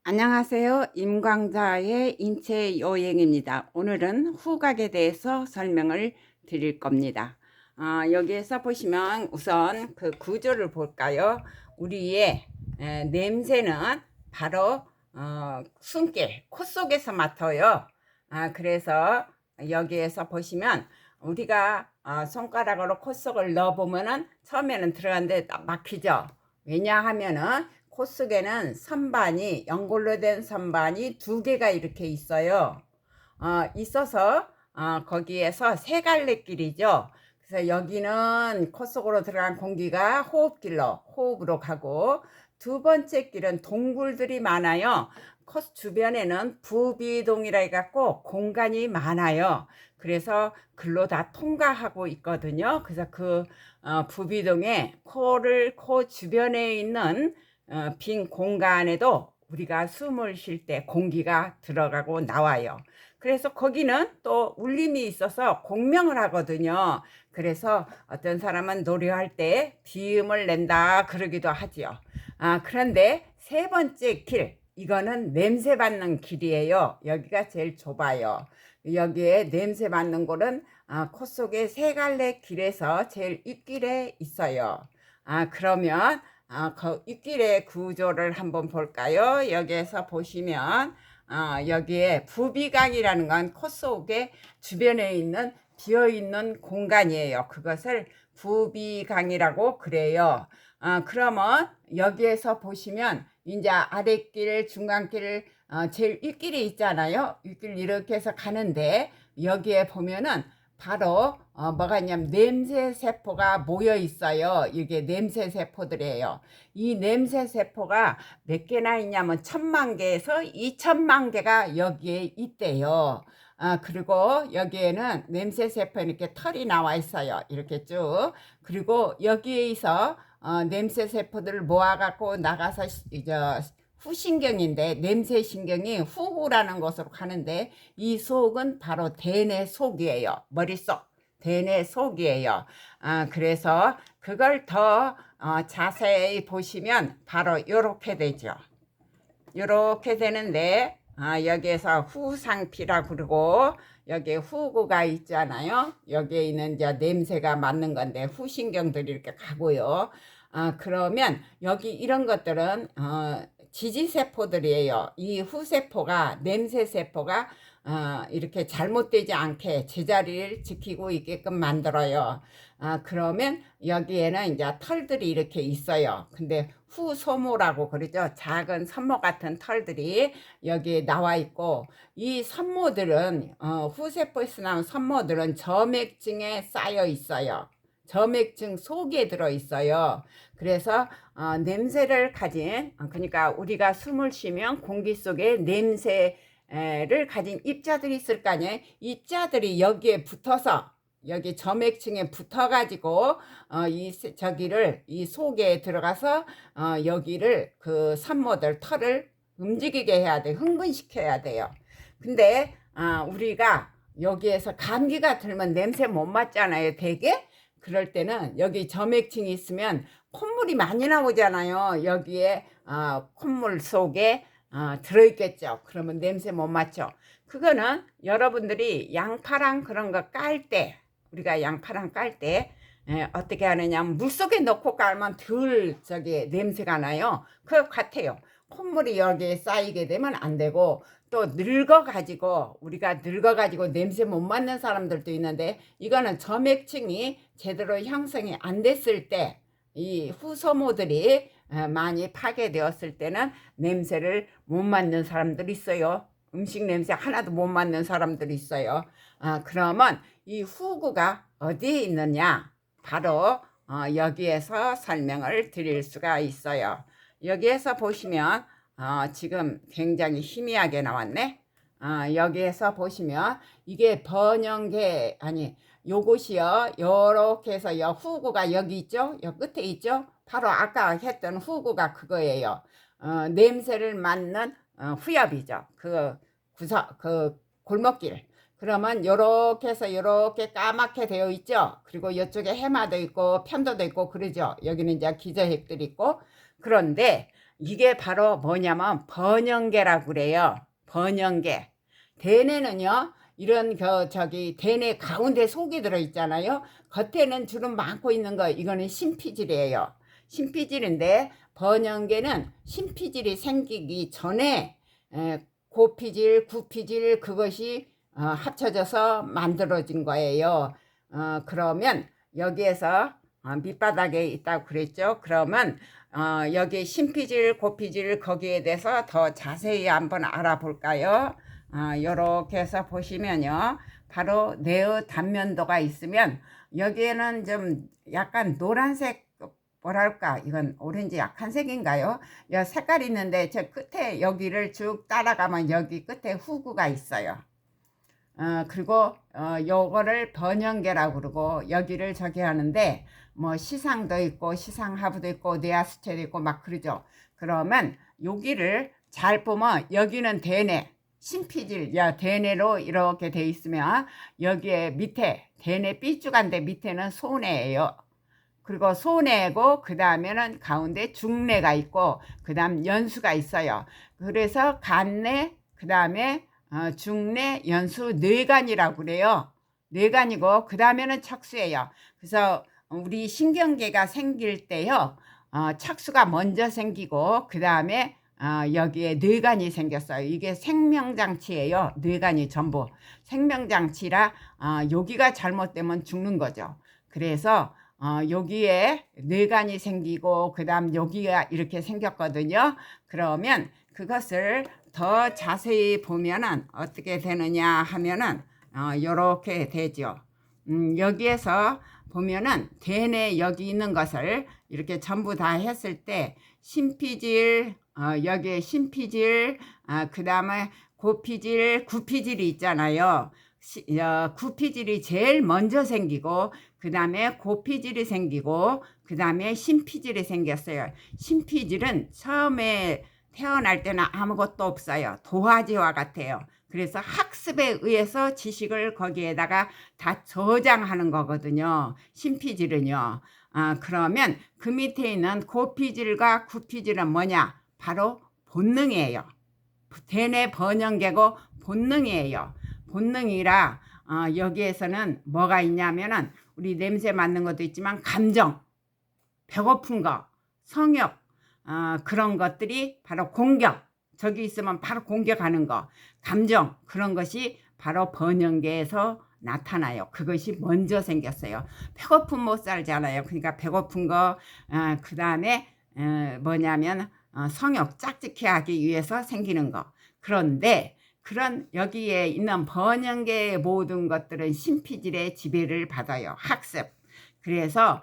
안녕하세요. 임광자의 인체 여행입니다. 오늘은 후각에 대해서 설명을 드릴 겁니다. 여기에서 보시면 우선 그 구조를 볼까요? 우리의 냄새는 바로 숨길, 코 속에서 맡아요. 그래서 여기에서 보시면 우리가 손가락으로 코 속을 넣어보면은 처음에는 들어갔는데 막히죠. 왜냐하면은 코 속에는 선반이 연골로 된 선반이 두 개가 이렇게 있어요. 있어서 거기에서 세 갈래 길이죠. 그래서 여기는 코 속으로 들어간 공기가 호흡으로 가고, 두 번째 길은 동굴들이 많아요. 코 주변에는 부비동이라 해갖고 공간이 많아요. 그래서 글로 다 통과하고 있거든요. 그래서 그 부비동에 코 주변에 있는 빈 공간에도 우리가 숨을 쉴 때 공기가 들어가고 나와요. 그래서 거기는 또 울림이 있어서 공명을 하거든요. 그래서 어떤 사람은 노래할 때 비음을 낸다 그러기도 하지요. 그런데 세 번째 길, 이거는 냄새 맡는 길이에요. 여기가 제일 좁아요. 여기에 냄새 맡는 곳은 코 속에 세 갈래 길에서 제일 윗길에 있어요. 그러면 그 윗길의 구조를 한번 볼까요? 여기에서 보시면 여기에 부비강이라는 건 코 속에 주변에 있는 비어있는 공간이에요. 그것을 부비강이라고 그래요. 그러면 여기에서 보시면 이제 아랫길, 중간길, 제일 윗길이 있잖아요. 윗길 이렇게 해서 가는데 여기에 보면은 바로 뭐가 있냐면 냄새 세포가 모여 있어요. 이게 냄새 세포들이에요. 이 냄새 세포가 몇 개나 있냐면 1000만 개에서 2000만 개가 여기에 있대요. 그리고 여기에는 냄새 세포에 이렇게 털이 나와 있어요. 이렇게 쭉. 그리고 여기에서 냄새 세포들을 모아 갖고 나가서 이제 후신경인데, 냄새 신경이 후구라는 곳으로 가는데, 이 속은 바로 대뇌 속이에요. 머릿속 대뇌 속이에요. 그래서 그걸 더 자세히 보시면 바로 이렇게 되죠. 이렇게 되는데, 여기에서 후상피라 그러고, 여기에 후구가 있잖아요. 여기에 있는 이제 냄새가 맡는 건데 후신경들이 이렇게 가고요. 그러면 여기 이런 것들은 지지세포들이에요. 이 후세포가, 냄새세포가 이렇게 잘못되지 않게 제자리를 지키고 있게끔 만들어요. 그러면 여기에는 이제 털들이 이렇게 있어요. 근데 후소모라고 그러죠. 작은 선모 같은 털들이 여기에 나와 있고, 이 선모들은 후세포에서 나온 선모들은 점액층에 쌓여 있어요. 점액층 속에 들어 있어요. 그래서 냄새를 가진, 그러니까 우리가 숨을 쉬면 공기 속에 냄새를 가진 입자들이 있을 거 아니에요. 입자들이 여기에 붙어서, 여기 점액층에 붙어가지고 이 속에 들어가서 여기를 그 산모들 털을 움직이게 해야 돼. 흥분시켜야 돼요. 근데 우리가 여기에서 감기가 들면 냄새 못 맡잖아요, 되게. 그럴 때는 여기 점액층이 있으면 콧물이 많이 나오잖아요. 여기에 콧물 속에 들어있겠죠. 그러면 냄새 못 맡죠. 그거는 여러분들이 양파랑 그런 거 깔 때, 우리가 양파랑 깔 때 어떻게 하느냐면 물속에 넣고 깔면 덜 냄새가 나요. 그거 같아요. 콧물이 여기에 쌓이게 되면 안 되고, 또 늙어가지고, 우리가 늙어가지고 냄새 못 맡는 사람들도 있는데, 이거는 점액층이 제대로 형성이 안 됐을 때, 이 후소모들이 많이 파괴되었을 때는 냄새를 못 맡는 사람들이 있어요. 음식 냄새 하나도 못 맡는 사람들이 있어요. 그러면 이 후구가 어디에 있느냐? 바로 여기에서 설명을 드릴 수가 있어요. 여기에서 보시면 지금 굉장히 희미하게 나왔네. 여기에서 보시면 이게 번영계, 아니 요것이요, 요렇게 해서 후구가 여기 있죠. 요 끝에 있죠. 바로 아까 했던 후구가 그거예요. 냄새를 맡는 후엽이죠. 그 골목길. 그러면 요렇게 해서 요렇게 까맣게 되어 있죠. 그리고 이쪽에 해마도 있고 편도도 있고 그러죠. 여기는 이제 기저핵들이 있고. 그런데 이게 바로 뭐냐면 번영계라고 그래요. 번영계. 대뇌는요, 이런 대뇌 가운데 속이 들어있잖아요. 겉에는 주름 많고 있는 거, 이거는 심피질이에요. 심피질인데 번영계는 심피질이 생기기 전에 고피질, 구피질, 그것이 합쳐져서 만들어진 거예요. 그러면 여기에서 밑바닥에 있다고 그랬죠. 그러면 여기 심피질, 고피질, 거기에 대해서 더 자세히 한번 알아볼까요? 요렇게 해서 보시면요, 바로 뇌의 단면도가 있으면 여기에는 좀 약간 노란색, 뭐랄까, 이건 오렌지 약한색인가요? 색깔이 있는데 저 끝에 여기를 쭉 따라가면 여기 끝에 후구가 있어요. 그리고 요거를 번영계라고 그러고, 여기를 저기 하는데 뭐 시상도 있고 시상하부도 있고 뇌하수체도 있고 막 그러죠. 그러면 여기를 잘 보면 여기는 대뇌, 심피질, 대뇌로 이렇게 돼 있으면 여기에 밑에 대뇌 삐죽한데 밑에는 소뇌예요. 그리고 소뇌고 그 다음에는 가운데 중뇌가 있고 그 다음 연수가 있어요. 그래서 간뇌, 그 다음에 중뇌, 연수, 뇌간이라고 그래요. 뇌간이고 그 다음에는 척수예요. 그래서 우리 신경계가 생길 때요, 척수가 먼저 생기고 그 다음에 여기에 뇌간이 생겼어요. 이게 생명장치예요. 뇌간이 전부 생명장치라 여기가 잘못되면 죽는 거죠. 그래서 여기에 뇌간이 생기고 그 다음 여기가 이렇게 생겼거든요. 그러면 그것을 더 자세히 보면은 어떻게 되느냐 하면은 요렇게 되죠. 여기에서 보면은 대뇌 여기 있는 것을 이렇게 전부 다 했을 때 심피질, 여기에 심피질, 그 다음에 고피질, 구피질이 있잖아요. 구피질이 제일 먼저 생기고 그 다음에 고피질이 생기고 그 다음에 심피질이 생겼어요. 심피질은 처음에 태어날 때는 아무것도 없어요. 도화지와 같아요. 그래서 학습에 의해서 지식을 거기에다가 다 저장하는 거거든요. 심피질은요. 그러면 그 밑에 있는 고피질과 구피질은 뭐냐? 바로 본능이에요. 대뇌 번영계고 본능이에요. 본능이라 여기에서는 뭐가 있냐면은 우리 냄새 맡는 것도 있지만 감정, 배고픈 거, 성욕, 그런 것들이 바로 공격, 저기 있으면 바로 공격하는 거, 감정, 그런 것이 바로 번영계에서 나타나요. 그것이 먼저 생겼어요. 배고픔 못 살잖아요. 그러니까 배고픈 거, 그 다음에 뭐냐면 성욕, 짝짓기 하기 위해서 생기는 거. 그런데 그런 여기에 있는 번영계의 모든 것들은 심피질의 지배를 받아요. 학습. 그래서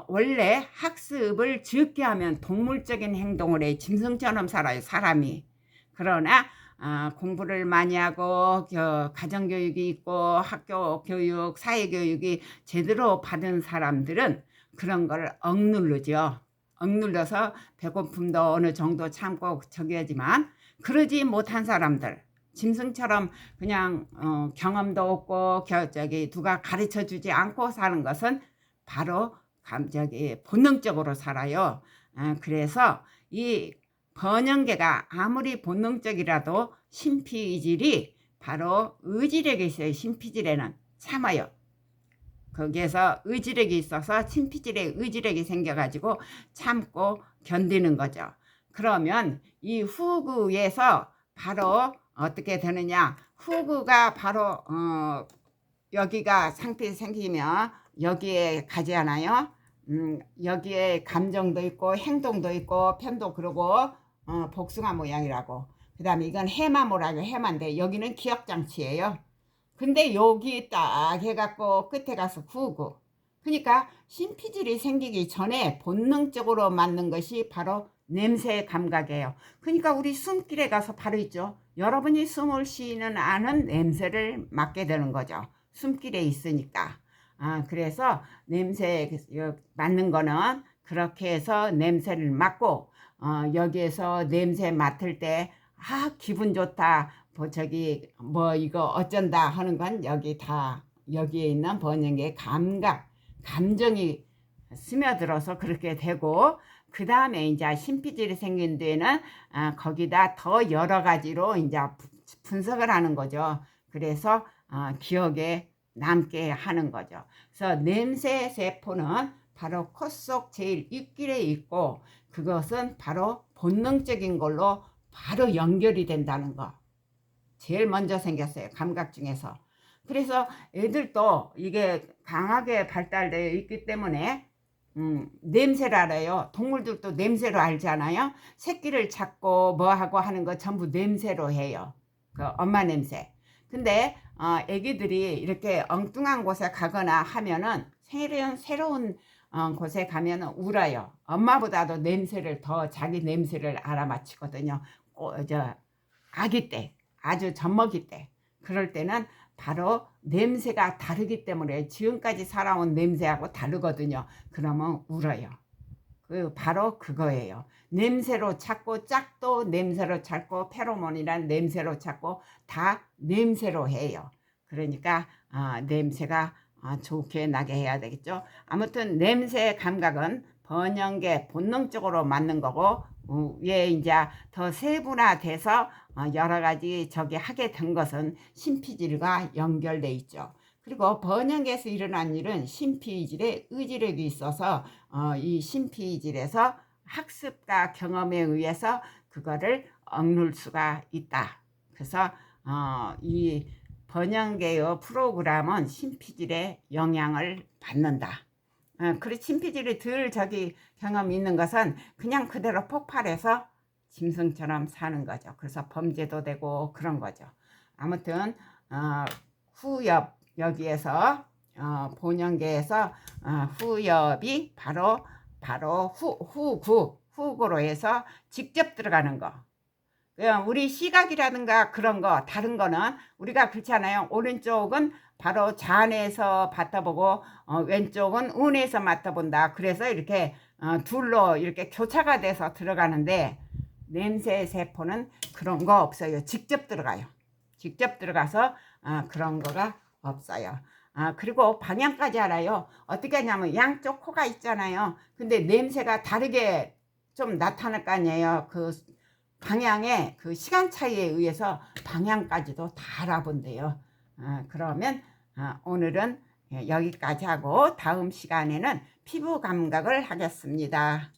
원래 학습을 적게 하면 동물적인 행동을 해. 짐승처럼 살아요, 사람이. 그러나 공부를 많이 하고 가정교육이 있고 학교 교육, 사회교육이 제대로 받은 사람들은 그런 걸 억누르죠. 억눌러서 배고픔도 어느 정도 참고 저기 하지만, 그러지 못한 사람들, 짐승처럼 그냥 경험도 없고 누가 가르쳐 주지 않고 사는 것은 바로 본능적으로 살아요. 그래서 이 번영계가 아무리 본능적이라도 심피질이 바로 의지력이 있어요. 심피질에는 참아요. 거기에서 의지력이 있어서 심피질에 의지력이 생겨가지고 참고 견디는 거죠. 그러면 이 후구에서 바로 어떻게 되느냐? 후구가 바로 여기가 상피 생기면 여기에 가지 않아요? 여기에 감정도 있고 행동도 있고 편도 그러고 복숭아 모양이라고. 그 다음에 이건 해마모라고 해마인데 여기는 기억장치예요. 근데 여기 딱 해갖고 끝에 가서 후구. 그러니까 심피질이 생기기 전에 본능적으로 맞는 것이 바로 냄새 감각이에요. 그러니까 우리 숨길에 가서 바로 있죠. 여러분이 숨을 쉬는 아는 냄새를 맡게 되는 거죠. 숨길에 있으니까. 그래서 냄새 맡는 거는 그렇게 해서 냄새를 맡고 여기에서 냄새 맡을 때 기분 좋다. 이거 어쩐다 하는 건 여기 다 여기에 있는 번영의 감각, 감정이 스며들어서 그렇게 되고, 그 다음에 이제 신피질이 생긴 뒤에는 거기다 더 여러 가지로 이제 분석을 하는 거죠. 그래서 기억에 남게 하는 거죠. 그래서 냄새 세포는 바로 코 속 제일 윗길에 있고, 그것은 바로 본능적인 걸로 바로 연결이 된다는 거. 제일 먼저 생겼어요, 감각 중에서. 그래서 애들도 이게 강하게 발달되어 있기 때문에 냄새를 알아요. 동물들도 냄새로 알잖아요. 새끼를 찾고 뭐하고 하는 거 전부 냄새로 해요. 그 엄마 냄새. 근데 애기들이 이렇게 엉뚱한 곳에 가거나 하면은 새로운 곳에 가면은 울어요. 엄마보다도 냄새를 더 자기 냄새를 알아맞히거든요. 아기 때, 아주 젖먹이 때. 그럴 때는 바로 냄새가 다르기 때문에 지금까지 살아온 냄새하고 다르거든요. 그러면 울어요. 바로 그거예요. 냄새로 찾고, 짝도 냄새로 찾고, 페로몬이란 냄새로 찾고, 다 냄새로 해요. 그러니까 냄새가 좋게 나게 해야 되겠죠. 아무튼 냄새 감각은 번영계 본능적으로 맞는 거고, 위에 이제 더 세분화돼서 여러 가지 저기 하게 된 것은 신피질과 연결돼 있죠. 그리고 번영계에서 일어난 일은 신피질에 의지력이 있어서 이 신피질에서 학습과 경험에 의해서 그거를 억눌 수가 있다. 그래서 이 번영계의 프로그램은 신피질에 영향을 받는다. 그리고 신피질이 덜 저기 경험이 있는 것은 그냥 그대로 폭발해서 짐승처럼 사는 거죠. 그래서 범죄도 되고 그런 거죠. 아무튼 후엽, 여기에서 본영계에서 후엽이 바로 후구로 해서 직접 들어가는 거. 우리 시각이라든가 그런 거, 다른 거는 우리가 그렇잖아요. 오른쪽은 바로 잔에서 맡아보고 왼쪽은 운에서 맡아본다. 그래서 이렇게 둘로 이렇게 교차가 돼서 들어가는데, 냄새 세포는 그런 거 없어요. 직접 들어가요. 직접 들어가서 그런 거가 없어요. 그리고 방향까지 알아요. 어떻게 하냐면 양쪽 코가 있잖아요. 근데 냄새가 다르게 좀 나타날 거 아니에요. 그 방향의 그 시간 차이에 의해서 방향까지도 다 알아본대요. 그러면 오늘은 여기까지 하고 다음 시간에는 피부 감각을 하겠습니다.